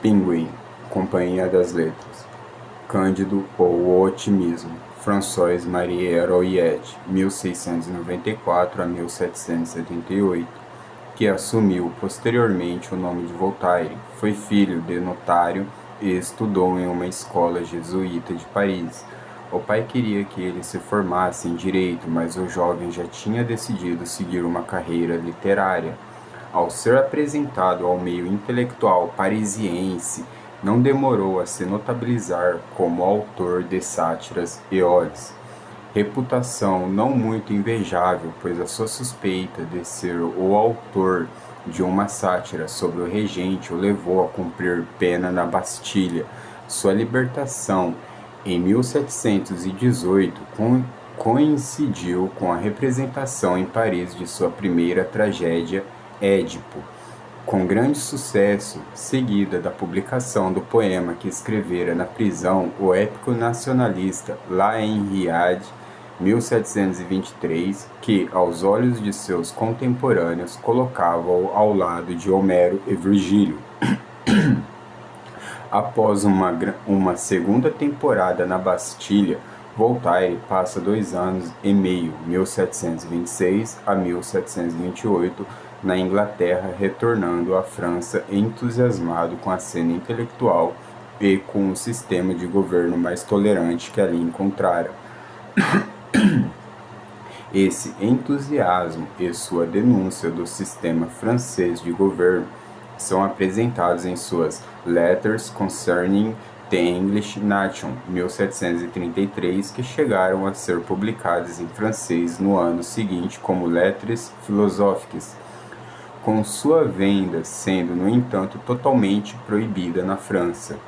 Pinguim, Companhia das Letras. Cândido ou o Otimismo, François Marie Héroïet, 1694 a 1778, que assumiu posteriormente o nome de Voltaire. Foi filho de notário e estudou em uma escola jesuíta de Paris. O pai queria que ele se formasse em direito, mas o jovem já tinha decidido seguir uma carreira literária. Ao ser apresentado ao meio intelectual parisiense, não demorou a se notabilizar como autor de sátiras e odes. Reputação não muito invejável, pois a sua suspeita de ser o autor de uma sátira sobre o regente o levou a cumprir pena na Bastilha. Sua libertação em 1718 coincidiu com a representação em Paris de sua primeira tragédia, Édipo, com grande sucesso, seguida da publicação do poema que escrevera na prisão o épico nacionalista La Henriade, 1723, que, aos olhos de seus contemporâneos, colocava-o ao lado de Homero e Virgílio. Após uma segunda temporada na Bastilha, Voltaire passa 2 anos e meio, 1726 a 1728, na Inglaterra, retornando à França entusiasmado com a cena intelectual e com o sistema de governo mais tolerante que ali encontrara. Esse entusiasmo e sua denúncia do sistema francês de governo são apresentados em suas Letters Concerning the English Nation, 1733, que chegaram a ser publicadas em francês no ano seguinte como Lettres Philosophiques, com sua venda sendo, no entanto, totalmente proibida na França.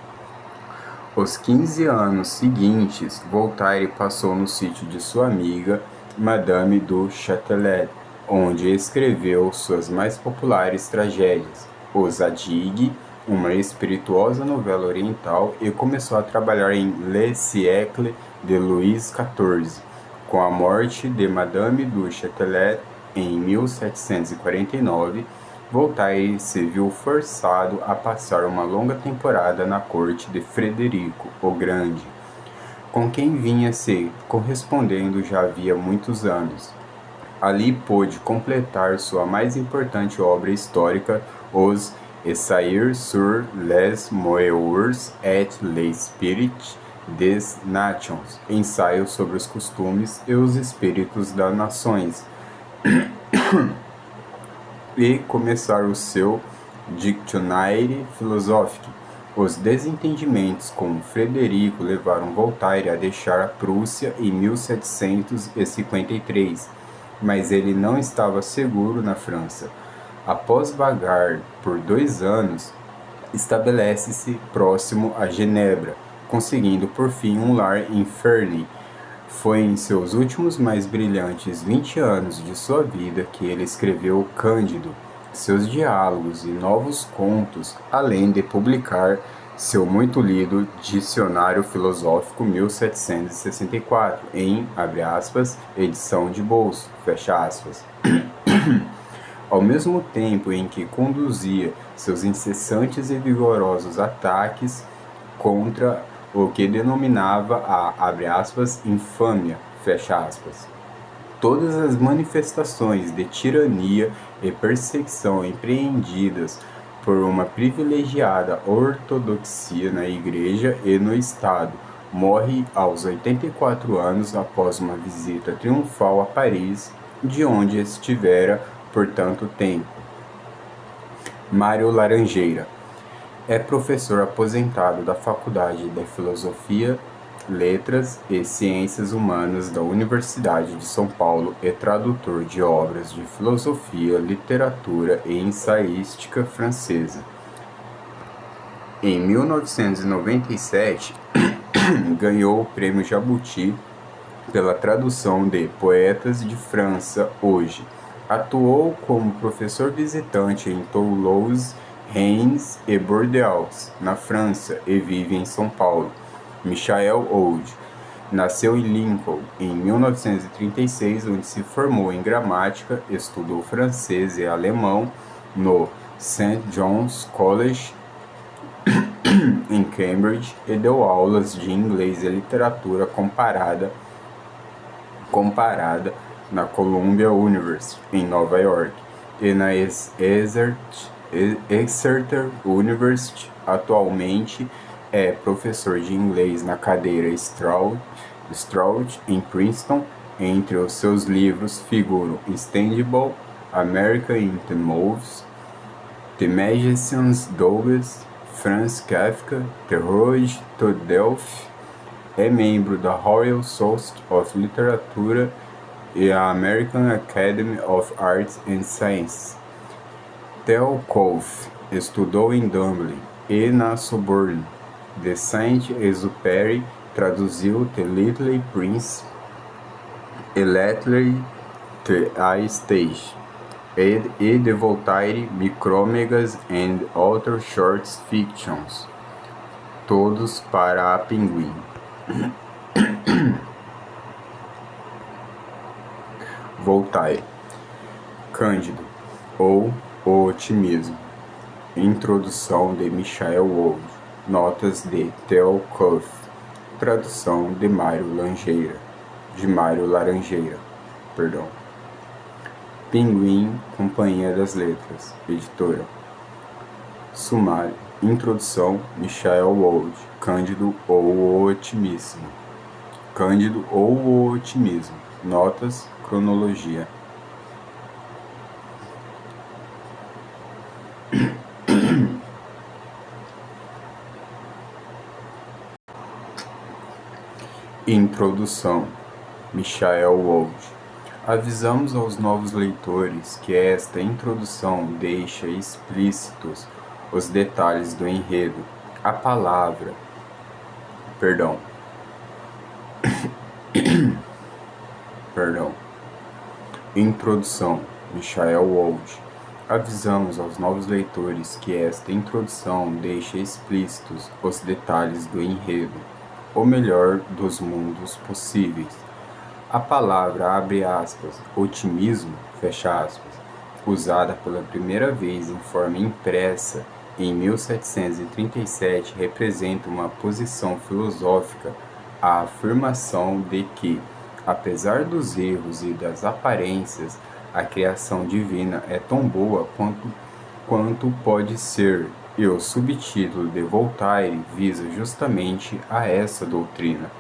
Os 15 anos seguintes, Voltaire passou no sítio de sua amiga, Madame du Châtelet, onde escreveu suas mais populares tragédias, O Zadig, uma espirituosa novela oriental, e começou a trabalhar em Le Siècle de Louis XIV. Com a morte de Madame du Châtelet em 1749, Voltaire se viu forçado a passar uma longa temporada na corte de Frederico o Grande, com quem vinha se correspondendo já havia muitos anos. Ali pôde completar sua mais importante obra histórica, os Essays sur les moeurs et l'esprit des nations, ensaio sobre os costumes e os espíritos das nações, e começar o seu Dictionnaire philosophique. Os desentendimentos com Frederico levaram Voltaire a deixar a Prússia em 1753, mas ele não estava seguro na França. Após vagar por 2 anos, estabelece-se próximo a Genebra, conseguindo por fim um lar em Ferney. Foi em seus últimos mais brilhantes 20 anos de sua vida que ele escreveu Cândido, seus diálogos e novos contos, além de publicar seu muito lido Dicionário Filosófico 1764, em, abre aspas, edição de bolso, fecha aspas. Ao mesmo tempo em que conduzia seus incessantes e vigorosos ataques contra o que denominava a, abre aspas, infâmia, fecha aspas. Todas as manifestações de tirania e perseguição empreendidas por uma privilegiada ortodoxia na Igreja e no Estado. Morre aos 84 anos após uma visita triunfal a Paris, de onde estivera por tanto tempo. Mário Laranjeira é professor aposentado da Faculdade de Filosofia, Letras e Ciências Humanas da Universidade de São Paulo e tradutor de obras de filosofia, literatura e ensaística francesa. Em 1997, ganhou o Prêmio Jabuti pela tradução de Poetas de França Hoje. Atuou como professor visitante em Toulouse, Reims e Bordeaux, na França, e vive em São Paulo. Michael Oud nasceu em Lincoln em 1936, onde se formou em gramática, estudou francês e alemão no St. John's College em Cambridge e deu aulas de inglês e literatura comparada na Columbia University, em Nova York, e na Exeter University. Atualmente é professor de inglês na cadeira Stroud em Princeton. Entre os seus livros figuram Istanbul, America in the Moves, The Magician's Dogs, Franz Kafka, The Road to Delphi. É membro da Royal Society of Literature e a American Academy of Arts and Sciences. Theo Kolff estudou em Dublin e na Sorbonne. De Saint-Exupéry traduziu The Little Prince e Lately The Stage, e de Voltaire, Micromegas and Other Short Fictions, todos para a Penguin. Voltaire. Cândido, ou O Otimismo. Introdução de Michael Wood. Notas de Theo Kolff. Tradução de Mário Laranjeira. Pinguim, Companhia das Letras, editora. Sumário. Introdução, Michael Wood. Cândido ou o Otimismo. Notas, cronologia. Introdução, Michael Wood. Avisamos aos novos leitores que esta introdução deixa explícitos os detalhes do enredo. A palavra, Introdução, Michael Wood. Avisamos aos novos leitores que esta introdução deixa explícitos os detalhes do enredo, o melhor dos mundos possíveis. A palavra, abre aspas, otimismo, fecha aspas, usada pela primeira vez em forma impressa em 1737, representa uma posição filosófica, a afirmação de que, apesar dos erros e das aparências, a criação divina é tão boa quanto pode ser, e o subtítulo de Voltaire visa justamente a essa doutrina.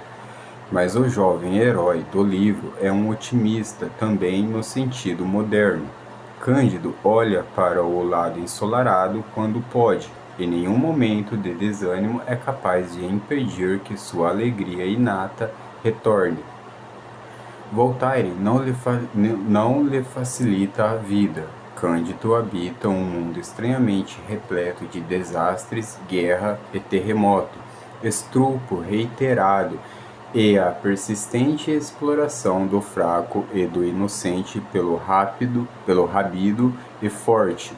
Mas o jovem herói do livro é um otimista também no sentido moderno. Cândido olha para o lado ensolarado quando pode, e nenhum momento de desânimo é capaz de impedir que sua alegria inata retorne. Voltaire não lhe facilita a vida. Cândido habita um mundo estranhamente repleto de desastres, guerra e terremoto, estupro reiterado e a persistente exploração do fraco e do inocente pelo rápido e forte.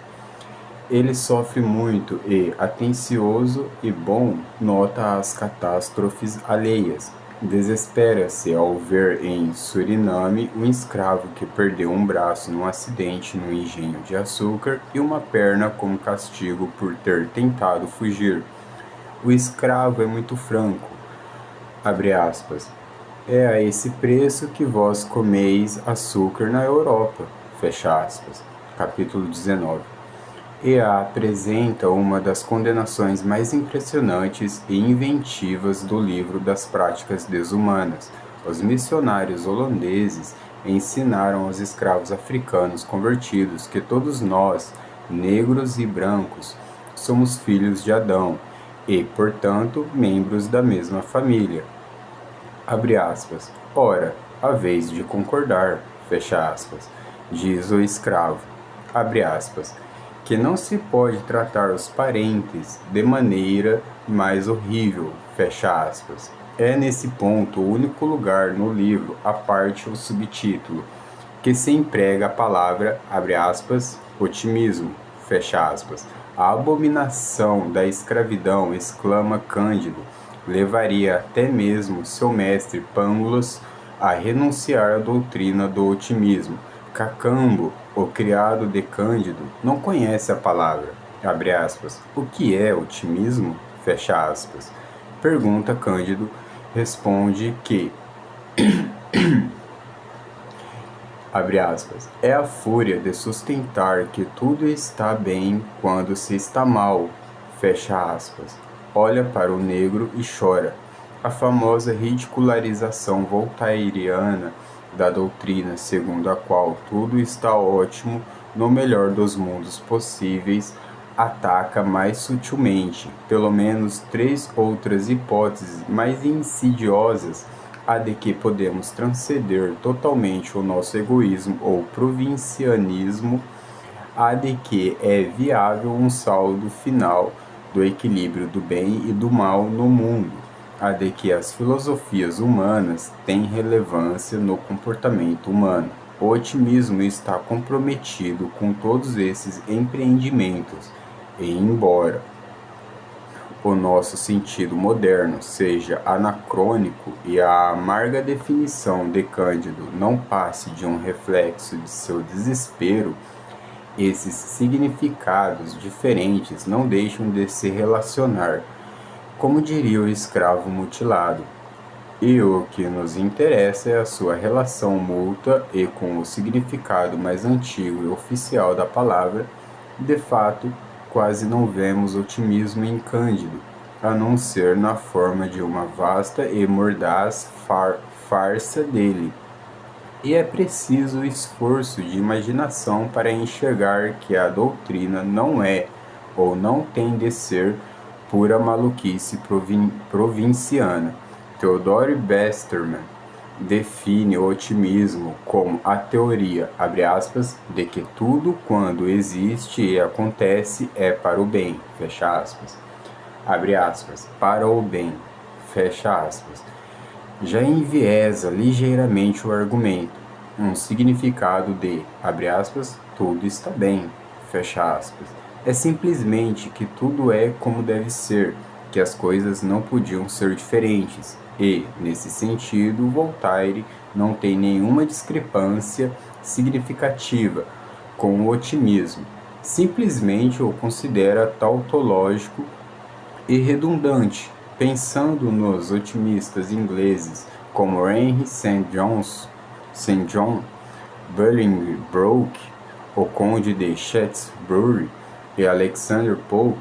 Ele sofre muito e, atencioso e bom, nota as catástrofes alheias. Desespera-se ao ver em Suriname um escravo que perdeu um braço num acidente no engenho de açúcar e uma perna como castigo por ter tentado fugir. O escravo é muito franco, abre aspas, é a esse preço que vós comeis açúcar na Europa, fecha aspas, capítulo 19. E apresenta uma das condenações mais impressionantes e inventivas do livro das práticas desumanas. Os missionários holandeses ensinaram aos escravos africanos convertidos que todos nós, negros e brancos, somos filhos de Adão e, portanto, membros da mesma família. Abre aspas. Ora, a vez de concordar, fecha aspas, diz o escravo, abre aspas, que não se pode tratar os parentes de maneira mais horrível, fecha aspas. É nesse ponto o único lugar no livro, a parte o subtítulo, que se emprega a palavra, abre aspas, otimismo, fecha aspas. A abominação da escravidão, exclama Cândido, levaria até mesmo seu mestre Pangloss a renunciar à doutrina do otimismo. Cacambo, o criado de Cândido, não conhece a palavra, Abre aspas. O que é otimismo? Fecha aspas. Pergunta Cândido, responde que, abre aspas, é a fúria de sustentar que tudo está bem quando se está mal, fecha aspas. Olha para o negro e chora. A famosa ridicularização voltairiana da doutrina segundo a qual tudo está ótimo no melhor dos mundos possíveis ataca mais sutilmente, pelo menos 3 outras hipóteses mais insidiosas, a de que podemos transcender totalmente o nosso egoísmo ou provincianismo, a de que é viável um saldo final do equilíbrio do bem e do mal no mundo, a de que as filosofias humanas têm relevância no comportamento humano. O otimismo está comprometido com todos esses empreendimentos, e embora o nosso sentido moderno seja anacrônico e a amarga definição de Cândido não passe de um reflexo de seu desespero, esses significados diferentes não deixam de se relacionar, como diria o escravo mutilado. E o que nos interessa é a sua relação mútua e com o significado mais antigo e oficial da palavra. De fato, quase não vemos otimismo em Cândido, a não ser na forma de uma vasta e mordaz farsa dele. E é preciso esforço de imaginação para enxergar que a doutrina não é, ou não tem de ser, pura maluquice provinciana. Theodore Westermann define o otimismo como a teoria, abre aspas, de que tudo quando existe e acontece é para o bem, fecha aspas, abre aspas, para o bem, fecha aspas. Já enviesa ligeiramente o argumento, um significado de, abre aspas, tudo está bem, fecha aspas. É simplesmente que tudo é como deve ser, que as coisas não podiam ser diferentes, e, nesse sentido, Voltaire não tem nenhuma discrepância significativa com o otimismo, simplesmente o considera tautológico e redundante, pensando nos otimistas ingleses como Henry St. John, Bolingbroke, o Conde de Shaftesbury e Alexander Pope.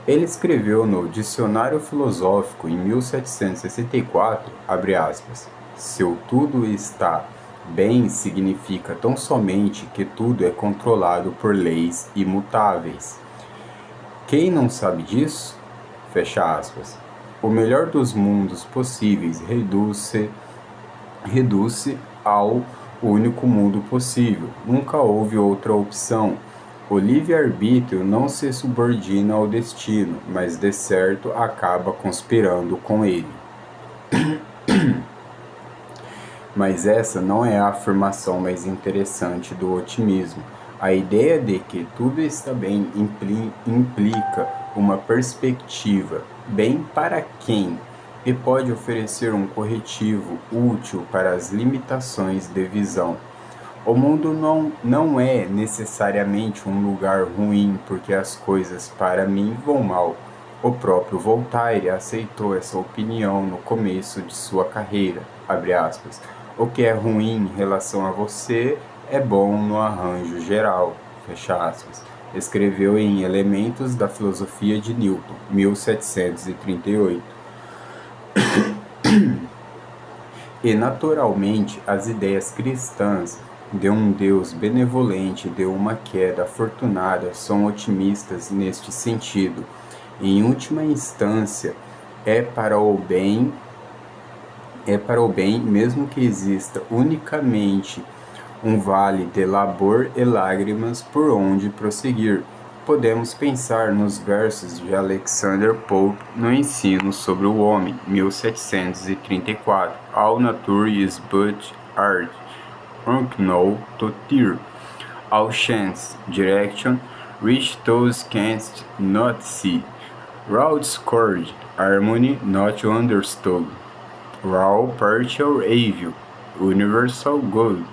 Ele escreveu no Dicionário Filosófico em 1764, abre aspas, se o tudo está bem significa tão somente que tudo é controlado por leis imutáveis. Quem não sabe disso? Fecha aspas. O melhor dos mundos possíveis reduz-se ao único mundo possível. Nunca houve outra opção. O livre-arbítrio não se subordina ao destino, mas de certo acaba conspirando com ele. Mas essa não é a afirmação mais interessante do otimismo. A ideia de que tudo está bem implica uma perspectiva, bem para quem, e pode oferecer um corretivo útil para as limitações de visão. O mundo não é necessariamente um lugar ruim porque as coisas para mim vão mal. O próprio Voltaire aceitou essa opinião no começo de sua carreira, abre aspas. O que é ruim em relação a você é bom no arranjo geral, fecha aspas. Escreveu em Elementos da Filosofia de Newton, 1738. E, naturalmente, as ideias cristãs de um Deus benevolente e de uma queda afortunada são otimistas neste sentido. Em última instância, é para o bem, mesmo que exista unicamente um vale de labor e lágrimas por onde prosseguir. Podemos pensar nos versos de Alexander Pope no Ensino sobre o Homem, 1734. All nature is but art, unknown to tear. All chance, direction, which those canst not see. Raw discord, harmony not understood. Raw partial evil, universal good.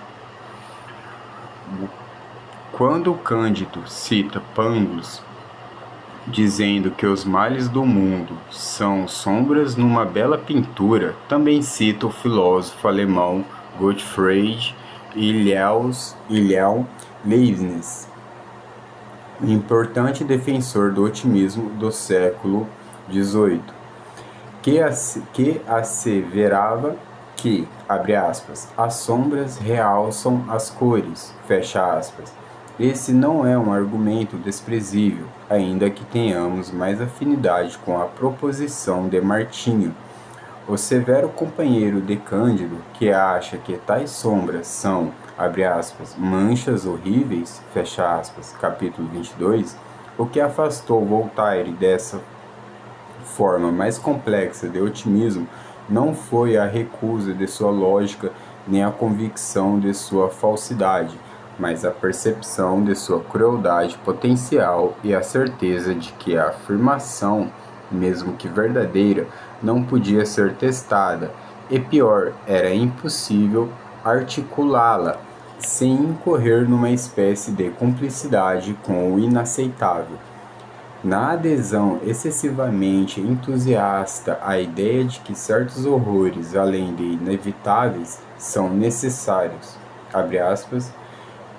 Quando Cândido cita Pangloss dizendo que os males do mundo são sombras numa bela pintura, também cita o filósofo alemão Gottfried Wilhelm Leibniz, importante defensor do otimismo do século XVIII, que asseverava que, abre aspas, as sombras realçam as cores, fecha aspas. Esse não é um argumento desprezível, ainda que tenhamos mais afinidade com a proposição de Martinho. O severo companheiro de Cândido, que acha que tais sombras são, abre aspas, manchas horríveis, fecha aspas, capítulo 22, o que afastou Voltaire dessa forma mais complexa de otimismo não foi a recusa de sua lógica nem a convicção de sua falsidade, mas a percepção de sua crueldade potencial e a certeza de que a afirmação, mesmo que verdadeira, não podia ser testada, e pior, era impossível articulá-la sem incorrer numa espécie de cumplicidade com o inaceitável. Na adesão excessivamente entusiasta à ideia de que certos horrores, além de inevitáveis, são necessários, abre aspas,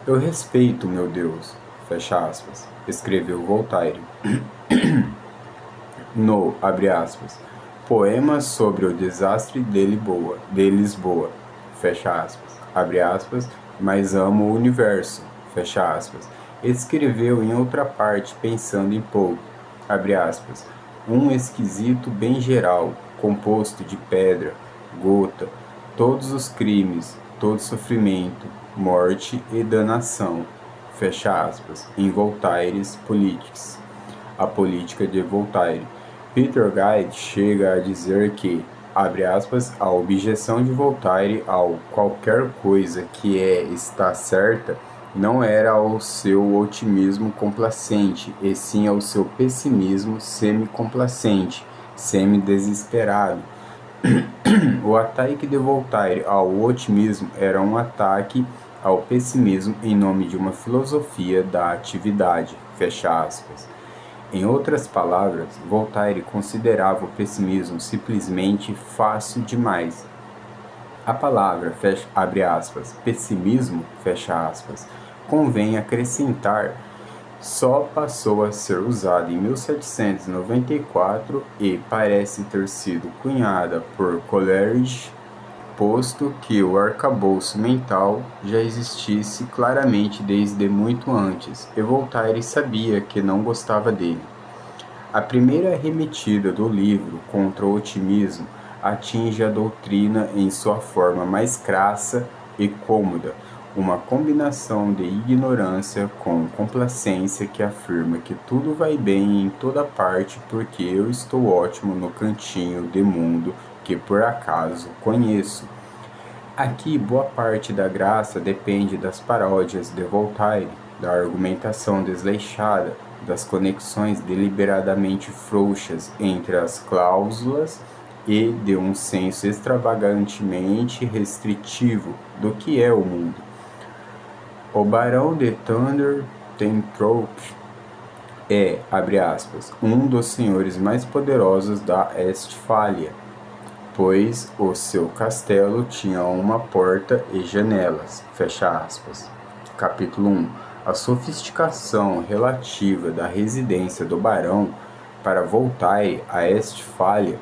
eu respeito, meu Deus, fecha aspas, escreveu Voltaire no, abre aspas, poema sobre o desastre de Lisboa, fecha aspas, abre aspas, mas amo o universo, fecha aspas. Escreveu em outra parte pensando em Poe, abre aspas, um esquisito bem geral, composto de pedra, gota, todos os crimes, todo sofrimento, morte e danação, fecha aspas, em Voltaire's Politics, a política de Voltaire. Peter Guide chega a dizer que, abre aspas, a objeção de Voltaire ao qualquer coisa que está certa não era ao seu otimismo complacente, e sim ao seu pessimismo semi-complacente, semi-desesperado. O ataque de Voltaire ao otimismo era um ataque ao pessimismo em nome de uma filosofia da atividade, fecha aspas. Em outras palavras, Voltaire considerava o pessimismo simplesmente fácil demais. A palavra, abre aspas, pessimismo, fecha aspas, convém acrescentar, só passou a ser usada em 1794 e parece ter sido cunhada por Coleridge, posto que o arcabouço mental já existisse claramente desde muito antes, e Voltaire sabia que não gostava dele. A primeira arremetida do livro contra o otimismo atinge a doutrina em sua forma mais crassa e cômoda, uma combinação de ignorância com complacência que afirma que tudo vai bem em toda parte porque eu estou ótimo no cantinho de mundo que por acaso conheço. Aqui, boa parte da graça depende das paródias de Voltaire, da argumentação desleixada, das conexões deliberadamente frouxas entre as cláusulas e de um senso extravagantemente restritivo do que é o mundo. O Barão de Thunder Ten Tronckh é, abre aspas, um dos senhores mais poderosos da Estfália, pois o seu castelo tinha uma porta e janelas, fecha aspas. Capítulo 1. A sofisticação relativa da residência do barão para Voltaire a Estfália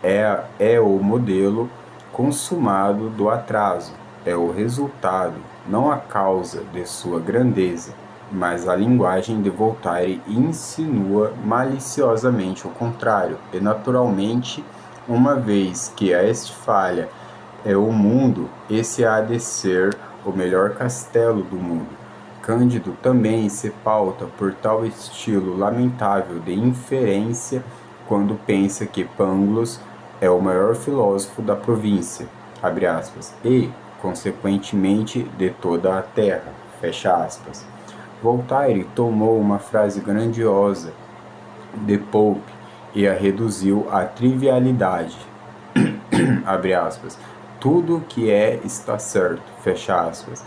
é o modelo consumado do atraso, é o resultado, não a causa de sua grandeza, mas a linguagem de Voltaire insinua maliciosamente o contrário, e naturalmente, uma vez que a Estfália é o mundo, esse há de ser o melhor castelo do mundo. Cândido também se pauta por tal estilo lamentável de inferência quando pensa que Pangloss é o maior filósofo da província, abre aspas, e, consequentemente, de toda a terra, fecha aspas. Voltaire tomou uma frase grandiosa de Pope e a reduziu à trivialidade, abre aspas, tudo que está certo, fecha aspas,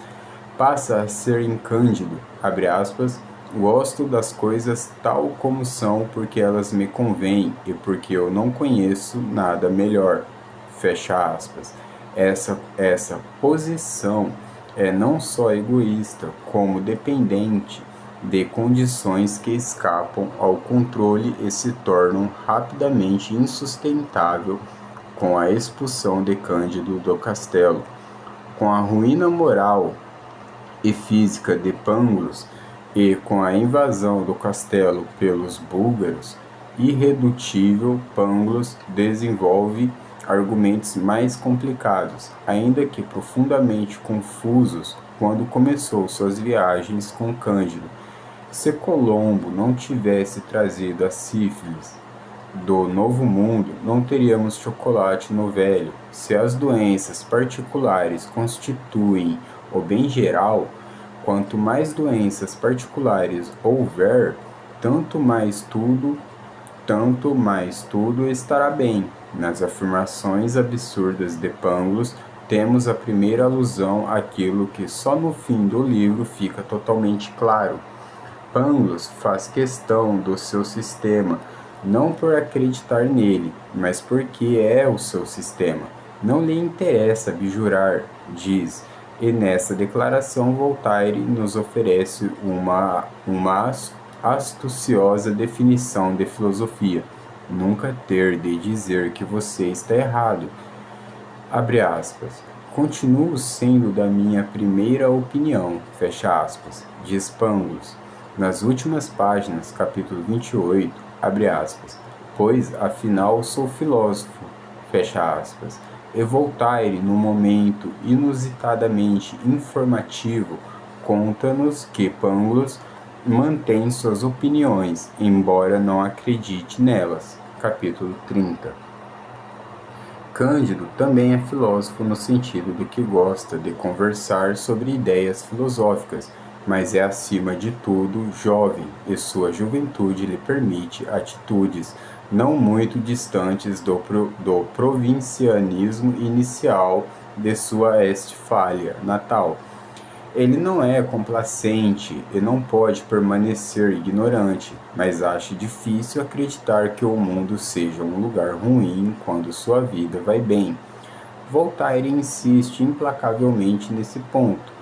passa a ser em Cândido, abre aspas, Gosto das coisas tal como são porque elas me convêm e porque eu não conheço nada melhor. Fecha aspas. Essa posição é não só egoísta, como dependente de condições que escapam ao controle e se tornam rapidamente insustentável com a expulsão de Cândido do castelo. Com a ruína moral e física de Pangloss e com a invasão do castelo pelos búlgaros, irredutível Pangloss desenvolve argumentos mais complicados, ainda que profundamente confusos, quando começou suas viagens com Cândido. Se Colombo não tivesse trazido a sífilis do Novo Mundo, não teríamos chocolate no Velho. Se as doenças particulares constituem o bem geral, quanto mais doenças particulares houver, tanto mais tudo estará bem. Nas afirmações absurdas de Pangloss, temos a primeira alusão àquilo que só no fim do livro fica totalmente claro. Pangloss faz questão do seu sistema, não por acreditar nele, mas porque é o seu sistema. Não lhe interessa abjurar, diz, e nessa declaração Voltaire nos oferece uma astuciosa definição de filosofia. Nunca ter de dizer que você está errado. Abre aspas. Continuo sendo da minha primeira opinião, fecha aspas, diz Pangloss. Nas últimas páginas, capítulo 28, abre aspas, pois afinal sou filósofo, fecha aspas. E Voltaire, num momento inusitadamente informativo, conta-nos que Pangloss mantém suas opiniões, embora não acredite nelas. Capítulo 30. Cândido também é filósofo no sentido de que gosta de conversar sobre ideias filosóficas, mas é acima de tudo jovem, e sua juventude lhe permite atitudes não muito distantes do provincianismo inicial de sua Estfália natal. Ele não é complacente e não pode permanecer ignorante, mas acha difícil acreditar que o mundo seja um lugar ruim quando sua vida vai bem. Voltaire insiste implacavelmente nesse ponto,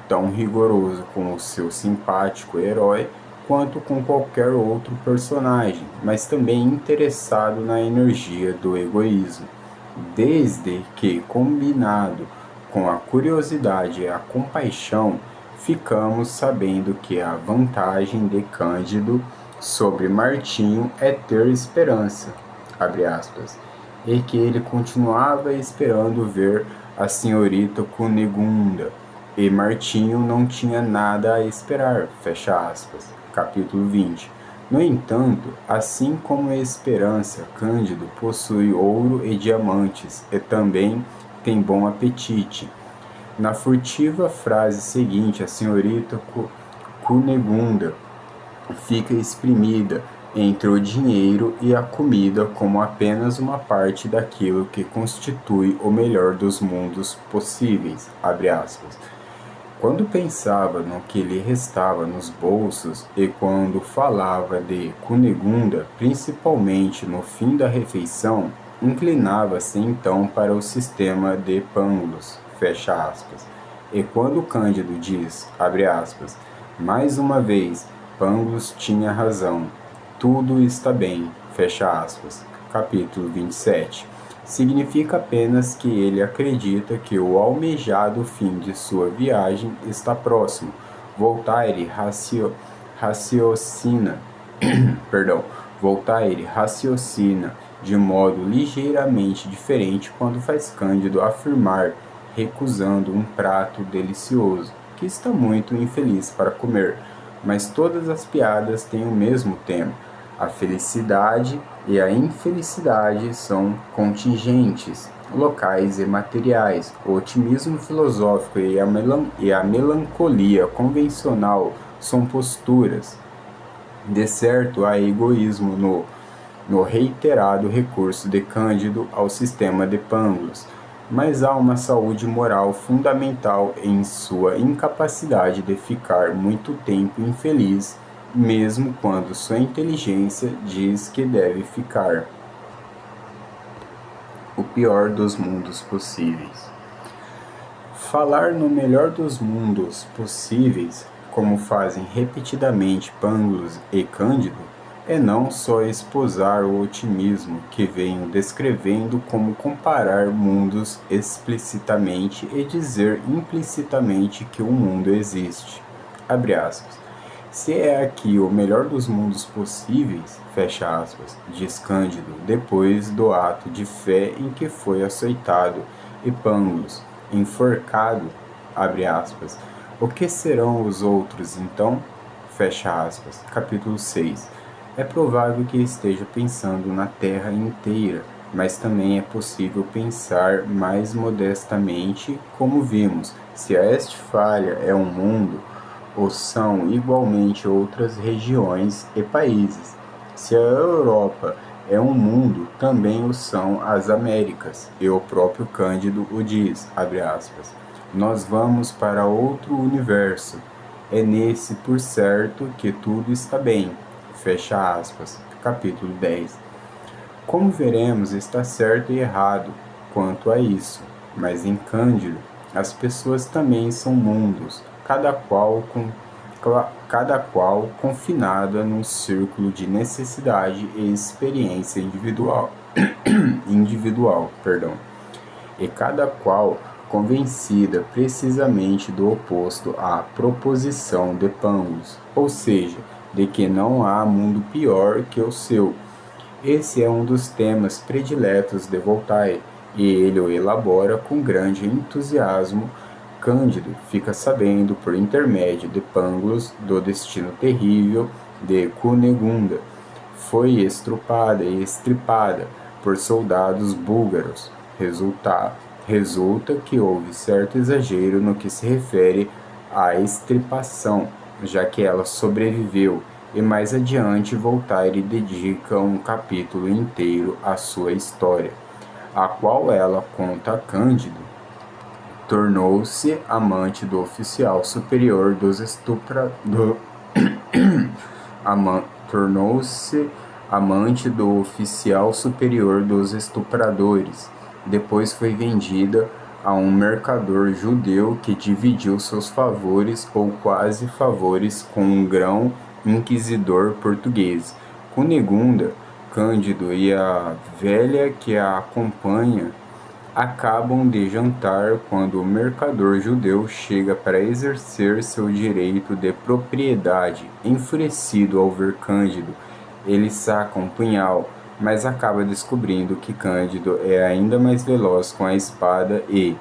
tão rigoroso com o seu simpático herói quanto com qualquer outro personagem, mas também interessado na energia do egoísmo, desde que, combinado com a curiosidade e a compaixão, ficamos sabendo que a vantagem de Cândido sobre Martinho é ter esperança, abre aspas, e que ele continuava esperando ver a senhorita Cunegunda, e Martinho não tinha nada a esperar, fecha aspas. Capítulo 20. No entanto, assim como a esperança, Cândido possui ouro e diamantes, e também tem bom apetite. Na furtiva frase seguinte, a senhorita Cunegunda fica exprimida entre o dinheiro e a comida como apenas uma parte daquilo que constitui o melhor dos mundos possíveis, abre aspas. Quando pensava no que lhe restava nos bolsos e quando falava de Cunegunda, principalmente no fim da refeição, inclinava-se então para o sistema de Pangloss, fecha aspas. E quando Cândido diz, abre aspas, mais uma vez, Pangloss tinha razão, tudo está bem, fecha aspas. Capítulo 27. Significa apenas que ele acredita que o almejado fim de sua viagem está próximo. Voltaire raciocina de modo ligeiramente diferente quando faz Cândido afirmar, recusando um prato delicioso, que está muito infeliz para comer. Mas todas as piadas têm o mesmo tema. A felicidade e a infelicidade são contingentes, locais e materiais. O otimismo filosófico e a melancolia convencional são posturas. De certo, há egoísmo no reiterado recurso de Cândido ao sistema de Pangloss, mas há uma saúde moral fundamental em sua incapacidade de ficar muito tempo infeliz mesmo quando sua inteligência diz que deve ficar. O pior dos mundos possíveis. Falar no melhor dos mundos possíveis, como fazem repetidamente Pangloss e Cândido, é não só esposar o otimismo que venho descrevendo, como comparar mundos explicitamente e dizer implicitamente que o mundo existe. Abre aspas. Se é aqui o melhor dos mundos possíveis, fecha aspas, diz Cândido, depois do ato de fé em que foi açoitado, e Pangloss, enforcado, abre aspas. O que serão os outros, então? Fecha aspas. Capítulo 6. É provável que esteja pensando na Terra inteira, mas também é possível pensar mais modestamente, como vimos, se a Estfália é um mundo, ou são igualmente outras regiões e países. Se a Europa é um mundo, também o são as Américas, e o próprio Cândido o diz, abre aspas. Nós vamos para outro universo. É nesse, por certo, que tudo está bem. Fecha aspas. Capítulo 10. Como veremos, está certo e errado quanto a isso, mas em Cândido, as pessoas também são mundos, cada qual confinada num círculo de necessidade e experiência individual, e cada qual convencida precisamente do oposto à proposição de Pangloss, ou seja, de que não há mundo pior que o seu. Esse é um dos temas prediletos de Voltaire, e ele o elabora com grande entusiasmo. Cândido fica sabendo, por intermédio de Pangloss, do destino terrível de Cunegunda. Foi estrupada e estripada por soldados búlgaros. Resulta que houve certo exagero no que se refere à estripação, já que ela sobreviveu, e mais adiante Voltaire dedica um capítulo inteiro à sua história, a qual ela conta a Cândido. Tornou-se amante do oficial superior dos Tornou-se amante do oficial superior dos estupradores. Depois foi vendida a um mercador judeu que dividiu seus favores ou quase favores com um grão inquisidor português. Cunegunda, Cândido e a velha que a acompanha acabam de jantar quando o mercador judeu chega para exercer seu direito de propriedade. Enfurecido ao ver Cândido, ele saca um punhal, mas acaba descobrindo que Cândido é ainda mais veloz com a espada e,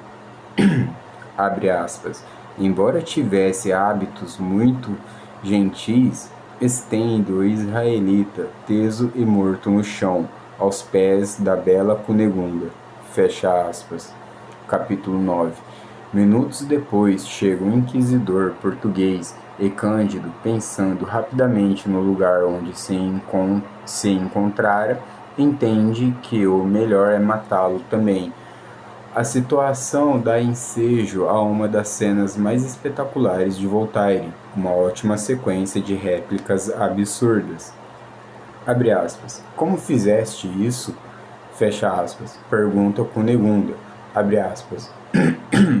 abre aspas, embora tivesse hábitos muito gentis, estende o israelita, teso e morto no chão, aos pés da bela Cunegunda. Fecha aspas. Capítulo 9. Minutos depois chega um inquisidor português e Cândido, pensando rapidamente no lugar onde se encontrara, entende que o melhor é matá-lo também. A situação dá ensejo a uma das cenas mais espetaculares de Voltaire, uma ótima sequência de réplicas absurdas. Abre aspas. Como fizeste isso? Fecha aspas. Pergunta Cunegunda. Abre aspas.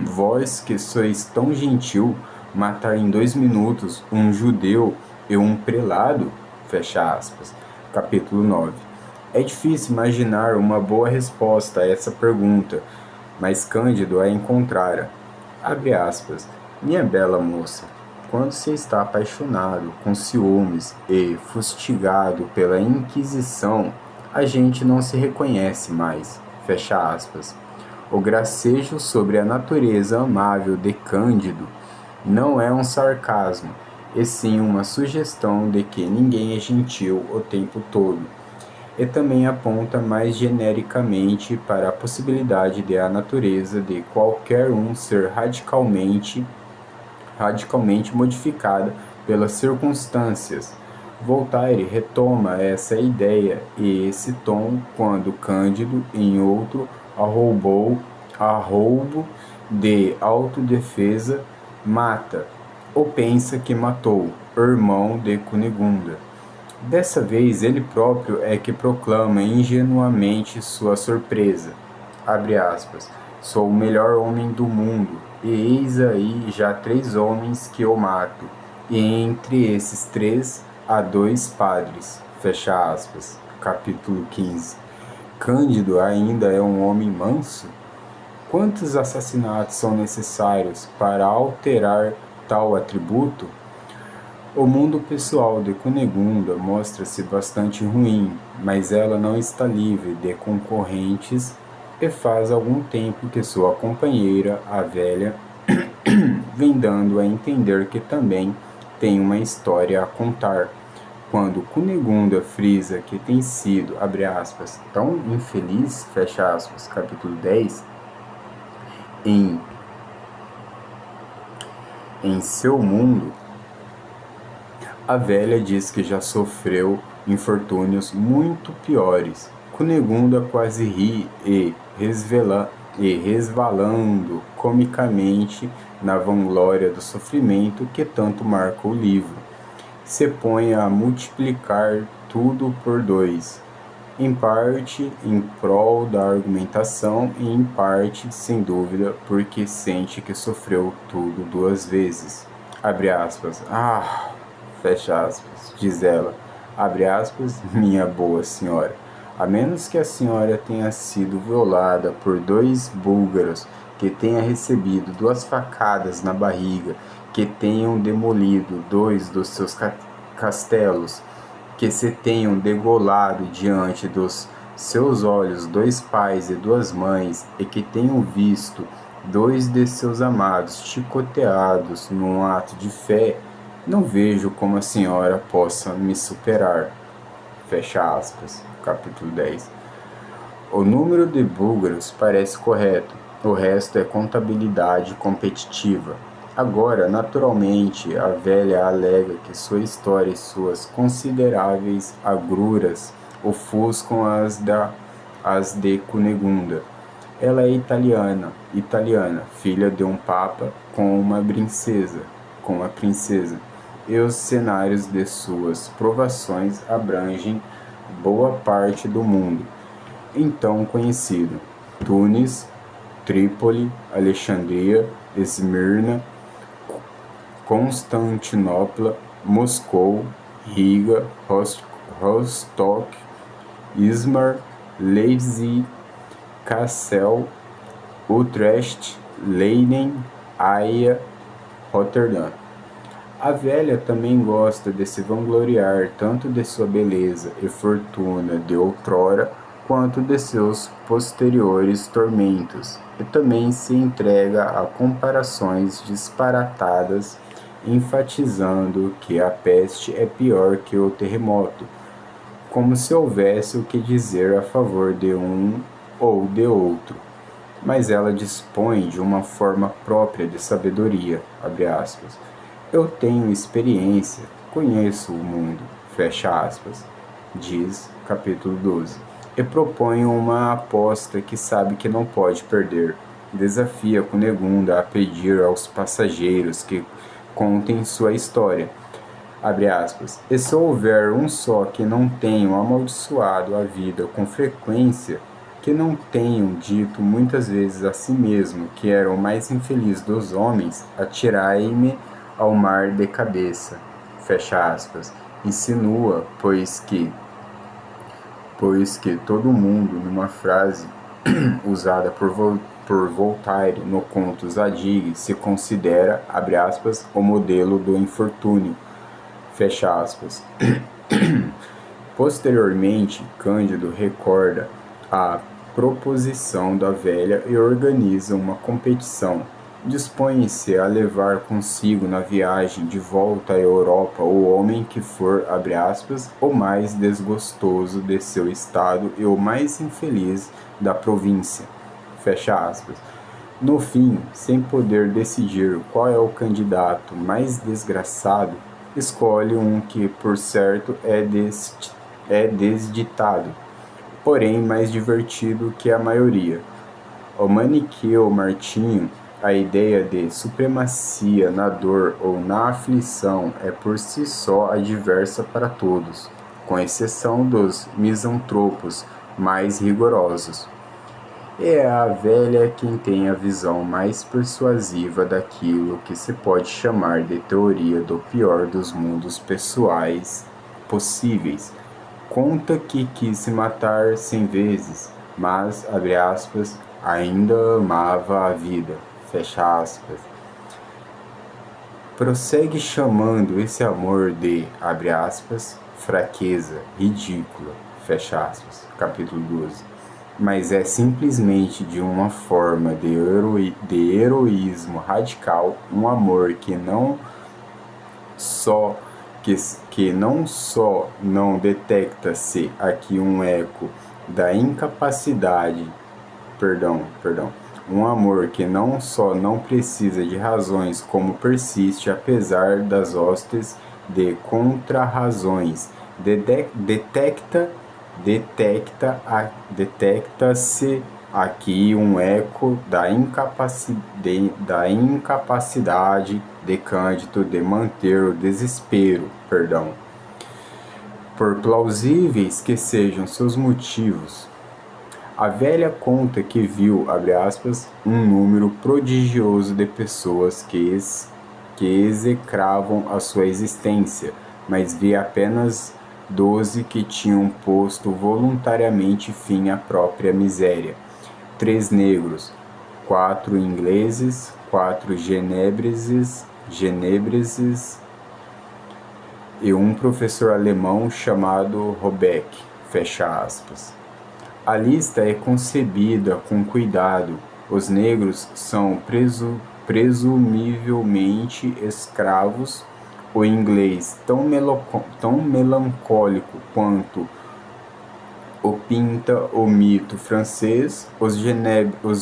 Vós que sois tão gentil, matar em 2 minutos um judeu e um prelado? Fecha aspas. Capítulo 9. É difícil imaginar uma boa resposta a essa pergunta, mas Cândido a encontrara. Abre aspas. Minha bela moça, quando se está apaixonado, com ciúmes e fustigado pela Inquisição, a gente não se reconhece mais. Fecha aspas. O gracejo sobre a natureza amável de Cândido não é um sarcasmo, e sim uma sugestão de que ninguém é gentil o tempo todo. E também aponta mais genericamente para a possibilidade de a natureza de qualquer um ser radicalmente modificada pelas circunstâncias. Voltaire retoma essa ideia e esse tom quando Cândido, em outro arroubo de autodefesa, mata, ou pensa que matou, irmão de Cunegunda. Dessa vez ele próprio é que proclama ingenuamente sua surpresa. Abre aspas. Sou o melhor homem do mundo, e eis aí já 3 homens que eu mato, e entre esses 3 há 2 padres. Fecha aspas. Capítulo 15. Cândido ainda é um homem manso? Quantos assassinatos são necessários para alterar tal atributo? O mundo pessoal de Cunegunda mostra-se bastante ruim, mas ela não está livre de concorrentes e faz algum tempo que sua companheira, a velha, vem dando a entender que também tem uma história a contar. Quando Cunegunda frisa que tem sido, abre aspas, tão infeliz, fecha aspas, capítulo 10, em seu mundo, a velha diz que já sofreu infortúnios muito piores. Cunegunda quase ri e resvalando comicamente na vanglória do sofrimento que tanto marca o livro, se põe a multiplicar tudo por 2, em parte em prol da argumentação e em parte, sem dúvida, porque sente que sofreu tudo 2 vezes. Abre aspas. Fecha aspas, diz ela, abre aspas, minha boa senhora, a menos que a senhora tenha sido violada por 2 búlgaros, que tenha recebido 2 facadas na barriga, que tenham demolido 2 dos seus castelos, que se tenham degolado diante dos seus olhos 2 pais e 2 mães, e que tenham visto 2 de seus amados chicoteados num ato de fé, não vejo como a senhora possa me superar. Fecha aspas. Capítulo 10. O número de búlgaros parece correto, o resto é contabilidade competitiva. Agora, naturalmente, a velha alega que sua história e suas consideráveis agruras ofuscam as de Cunegunda. Ela é italiana, filha de um papa com uma princesa, e os cenários de suas provações abrangem boa parte do mundo então conhecido: Tunis, Trípoli, Alexandria, Esmirna, Constantinopla, Moscou, Riga, Rostock, Izmar, Leipzig, Kassel, Utrecht, Leiden, Haia, Roterdã. A velha também gosta de se vangloriar tanto de sua beleza e fortuna de outrora, quanto de seus posteriores tormentos, e também se entrega a comparações disparatadas, enfatizando que a peste é pior que o terremoto, como se houvesse o que dizer a favor de um ou de outro. Mas ela dispõe de uma forma própria de sabedoria, abre aspas. Eu tenho experiência, conheço o mundo, fecha aspas, diz capítulo 12, e propõe uma aposta que sabe que não pode perder. Desafia Cunegunda a pedir aos passageiros que contem sua história, abre aspas, e se houver um só que não tenham amaldiçoado a vida com frequência, que não tenham dito muitas vezes a si mesmo que era o mais infeliz dos homens, atirai-me ao mar de cabeça, fecha aspas, insinua, pois que todo mundo, numa frase usada por Voltaire no conto Zadig, se considera, abre aspas, o modelo do infortúnio, fecha aspas. Posteriormente, Cândido recorda a proposição da velha e organiza uma competição. Dispõe-se a levar consigo na viagem de volta à Europa o homem que for, abre aspas, o mais desgostoso de seu estado e o mais infeliz da província, fecha aspas. No fim, sem poder decidir qual é o candidato mais desgraçado, escolhe um que, por certo, é desditado, porém mais divertido que a maioria. O Maniqueu Martinho A ideia de supremacia na dor ou na aflição é por si só adversa para todos, com exceção dos misantropos mais rigorosos. É a velha quem tem a visão mais persuasiva daquilo que se pode chamar de teoria do pior dos mundos pessoais possíveis. Conta que quis se matar 100 vezes, mas, abre aspas, ainda amava a vida, fecha aspas. Prossegue chamando esse amor de, abre aspas, fraqueza, ridícula, fecha aspas, capítulo 12. Mas é simplesmente de uma forma de heroísmo radical, um amor que não só não detecta-se aqui um eco da incapacidade, um amor que não só não precisa de razões, como persiste apesar das hostes de contrarrazões, detecta-se aqui um eco da incapacidade de Cândido de manter o desespero, por plausíveis que sejam seus motivos. A velha conta que viu, abre aspas, um número prodigioso de pessoas que execravam a sua existência, mas via apenas 12 que tinham posto voluntariamente fim à própria miséria. 3 negros, 4 ingleses, 4 genebreses e um professor alemão chamado Robeck, fecha aspas. A lista é concebida com cuidado. Os negros são presumivelmente escravos. O inglês, tão melancólico quanto o pinta o mito francês. Os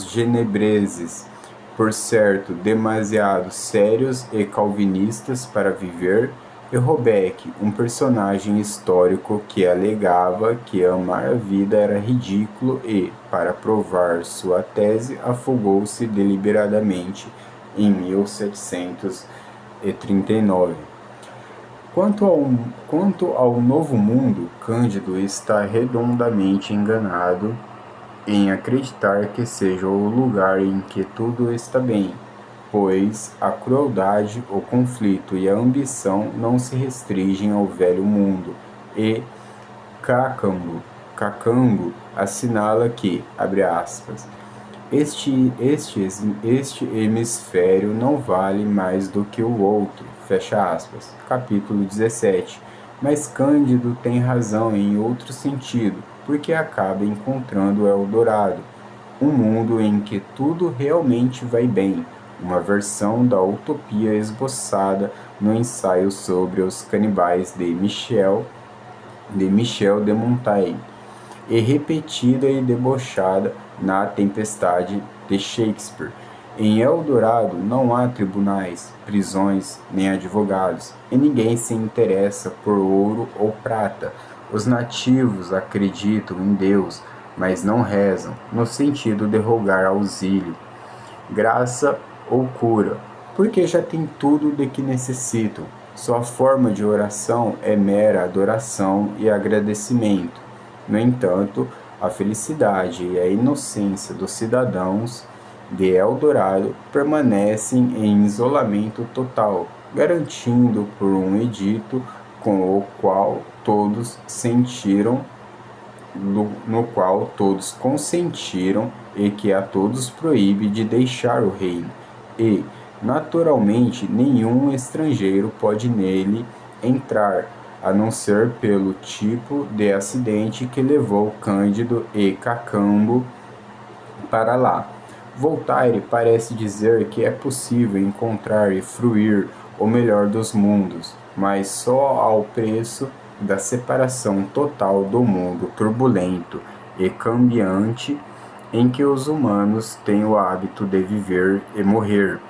genebreses, por certo, demasiado sérios e calvinistas para viver, e Robeck, um personagem histórico que alegava que amar a vida era ridículo e, para provar sua tese, afogou-se deliberadamente em 1739. Quanto ao Novo Mundo, Cândido está redondamente enganado em acreditar que seja o lugar em que tudo está bem, pois a crueldade, o conflito e a ambição não se restringem ao velho mundo, e Cacambo assinala que, abre aspas, este hemisfério não vale mais do que o outro, fecha aspas, capítulo 17. Mas Cândido tem razão em outro sentido, porque acaba encontrando o Eldorado, um mundo em que tudo realmente vai bem, uma versão da utopia esboçada no ensaio sobre os canibais de Michel de Montaigne, e repetida e debochada na Tempestade de Shakespeare. Em Eldorado não há tribunais, prisões nem advogados, e ninguém se interessa por ouro ou prata. Os nativos acreditam em Deus, mas não rezam, no sentido de rogar auxílio, graça ou cura, porque já tem tudo de que necessitam. Sua forma de oração é mera adoração e agradecimento. No entanto, a felicidade e a inocência dos cidadãos de Eldorado permanecem em isolamento total, garantido por um edito com o qual todos no qual todos consentiram e que a todos proíbe de deixar o reino, e, naturalmente, nenhum estrangeiro pode nele entrar, a não ser pelo tipo de acidente que levou Cândido e Cacambo para lá. Voltaire parece dizer que é possível encontrar e fruir o melhor dos mundos, mas só ao preço da separação total do mundo turbulento e cambiante em que os humanos têm o hábito de viver e morrer.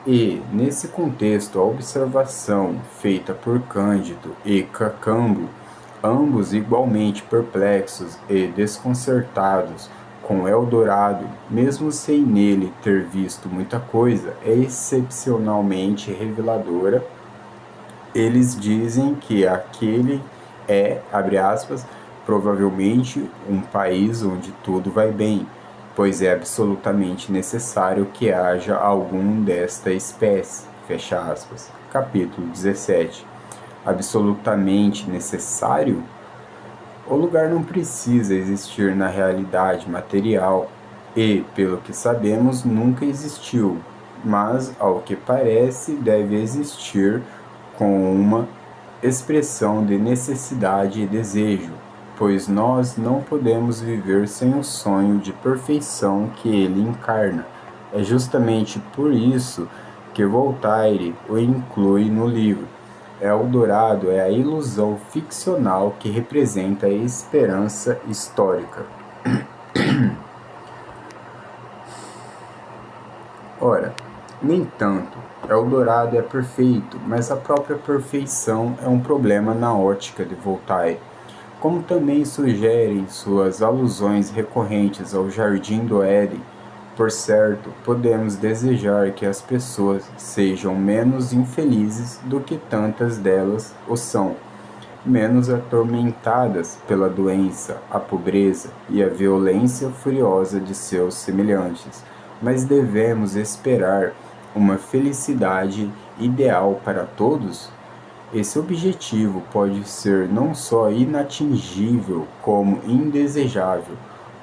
E, nesse contexto, a observação feita por Cândido e Cacambo, ambos igualmente perplexos e desconcertados com Eldorado, mesmo sem nele ter visto muita coisa, é excepcionalmente reveladora. Eles dizem que aquele é, abre aspas, provavelmente um país onde tudo vai bem, pois é absolutamente necessário que haja algum desta espécie, fecha aspas. Capítulo 17. Absolutamente necessário? O lugar não precisa existir na realidade material e, pelo que sabemos, nunca existiu, mas, ao que parece, deve existir com uma expressão de necessidade e desejo, pois nós não podemos viver sem o sonho de perfeição que ele encarna. É justamente por isso que Voltaire o inclui no livro. Eldorado é a ilusão ficcional que representa a esperança histórica. Ora, no entanto, Eldorado é perfeito, mas a própria perfeição é um problema na ótica de Voltaire, como também sugerem suas alusões recorrentes ao Jardim do Éden. Por certo, podemos desejar que as pessoas sejam menos infelizes do que tantas delas o são, menos atormentadas pela doença, a pobreza e a violência furiosa de seus semelhantes, mas devemos esperar uma felicidade ideal para todos? Esse objetivo pode ser não só inatingível, como indesejável,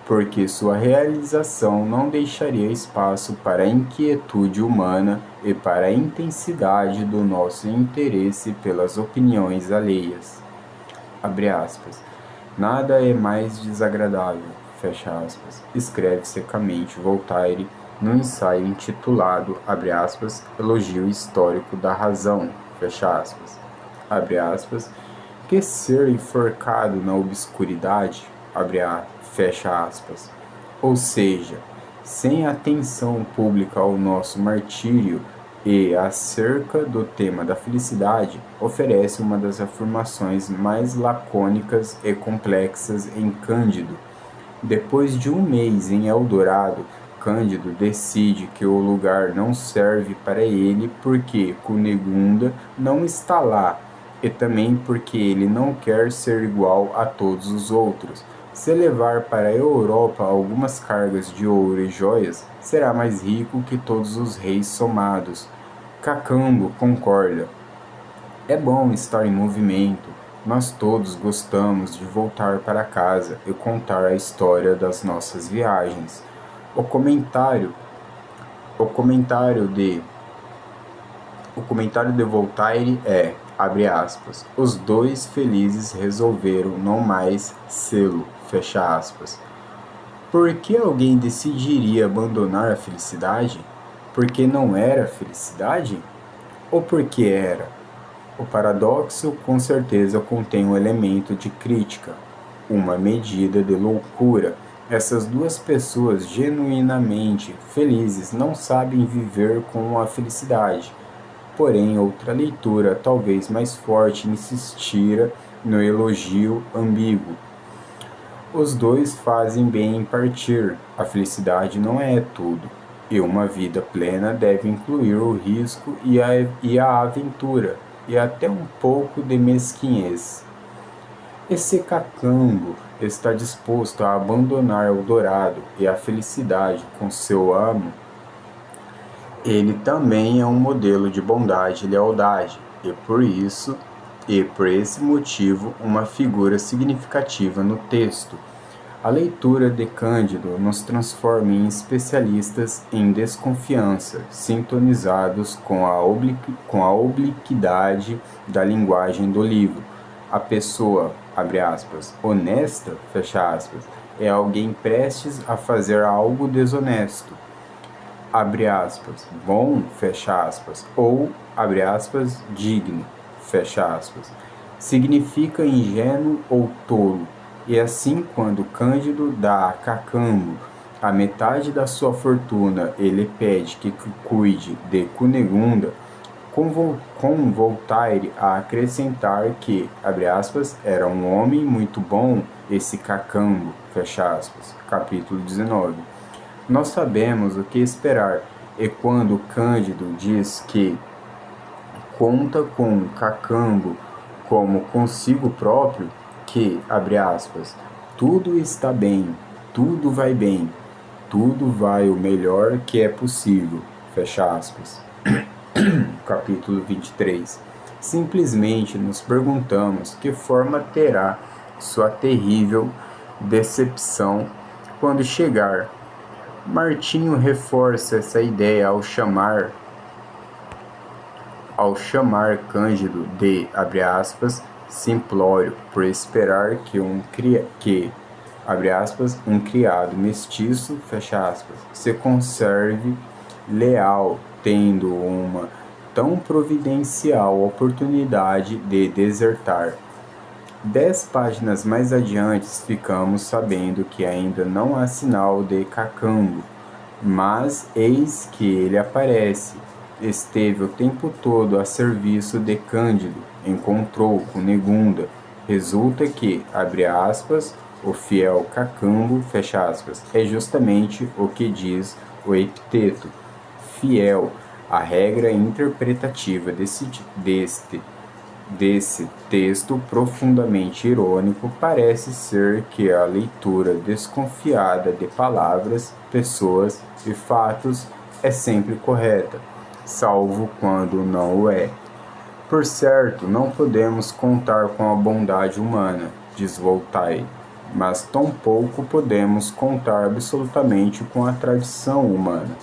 porque sua realização não deixaria espaço para a inquietude humana e para a intensidade do nosso interesse pelas opiniões alheias. Abre aspas. Nada é mais desagradável, fecha aspas, escreve secamente Voltaire no ensaio intitulado, abre aspas, Elogio Histórico da Razão, fecha aspas, abre aspas, que ser enforcado na obscuridade, fecha aspas, ou seja, sem atenção pública ao nosso martírio e acerca do tema da felicidade, oferece uma das afirmações mais lacônicas e complexas em Cândido. Depois de um mês em Eldorado, Cândido decide que o lugar não serve para ele porque Cunegunda não está lá e também porque ele não quer ser igual a todos os outros. Se levar para a Europa algumas cargas de ouro e joias, será mais rico que todos os reis somados. Cacambo concorda. É bom estar em movimento. Nós todos gostamos de voltar para casa e contar a história das nossas viagens. O comentário de Voltaire é, abre aspas, os dois felizes resolveram não mais sê-lo, fecha aspas. Por que alguém decidiria abandonar a felicidade? Porque não era felicidade? Ou porque era? O paradoxo com certeza contém um elemento de crítica, uma medida de loucura. Essas duas pessoas genuinamente felizes não sabem viver com a felicidade. Porém, outra leitura, talvez mais forte, insistira no elogio ambíguo. Os dois fazem bem em partir. A felicidade não é tudo, e uma vida plena deve incluir o risco e a aventura, e até um pouco de mesquinhez. Esse cacambo está disposto a abandonar Eldorado e a felicidade com seu amo. Ele também é um modelo de bondade e lealdade, e por esse motivo, uma figura significativa no texto. A leitura de Cândido nos transforma em especialistas em desconfiança, sintonizados com a obliquidade da linguagem do livro. A pessoa, abre aspas, honesta, fecha aspas, é alguém prestes a fazer algo desonesto, abre aspas, bom, fecha aspas, ou, abre aspas, digno, fecha aspas. Significa ingênuo ou tolo. E assim, quando Cândido dá a Cacambo a metade da sua fortuna, ele pede que cuide de Cunegunda, com Voltaire a acrescentar que, abre aspas, era um homem muito bom esse Cacambo, fecha aspas. Capítulo 19. Nós sabemos o que esperar, e quando Cândido diz que conta com Cacambo como consigo próprio, que, abre aspas, tudo está bem, tudo vai bem, tudo vai o melhor que é possível, fecha aspas. Capítulo 23. Simplesmente nos perguntamos que forma terá sua terrível decepção quando chegar. Martinho reforça essa ideia ao chamar Cândido de, abre aspas, simplório, por esperar que abre aspas, um criado mestiço, fecha aspas, se conserve leal, tendo uma tão providencial oportunidade de desertar. 10 páginas mais adiante ficamos sabendo que ainda não há sinal de Cacambo, mas eis que ele aparece. Esteve o tempo todo a serviço de Cândido, encontrou Cunegunda. Resulta que, abre aspas, o fiel Cacambo, fecha aspas, é justamente o que diz o epiteto. Fiel, a regra interpretativa desse texto profundamente irônico parece ser que a leitura desconfiada de palavras, pessoas e fatos é sempre correta, salvo quando não o é. Por certo, não podemos contar com a bondade humana, diz Voltaire, mas tampouco podemos contar absolutamente com a tradição humana.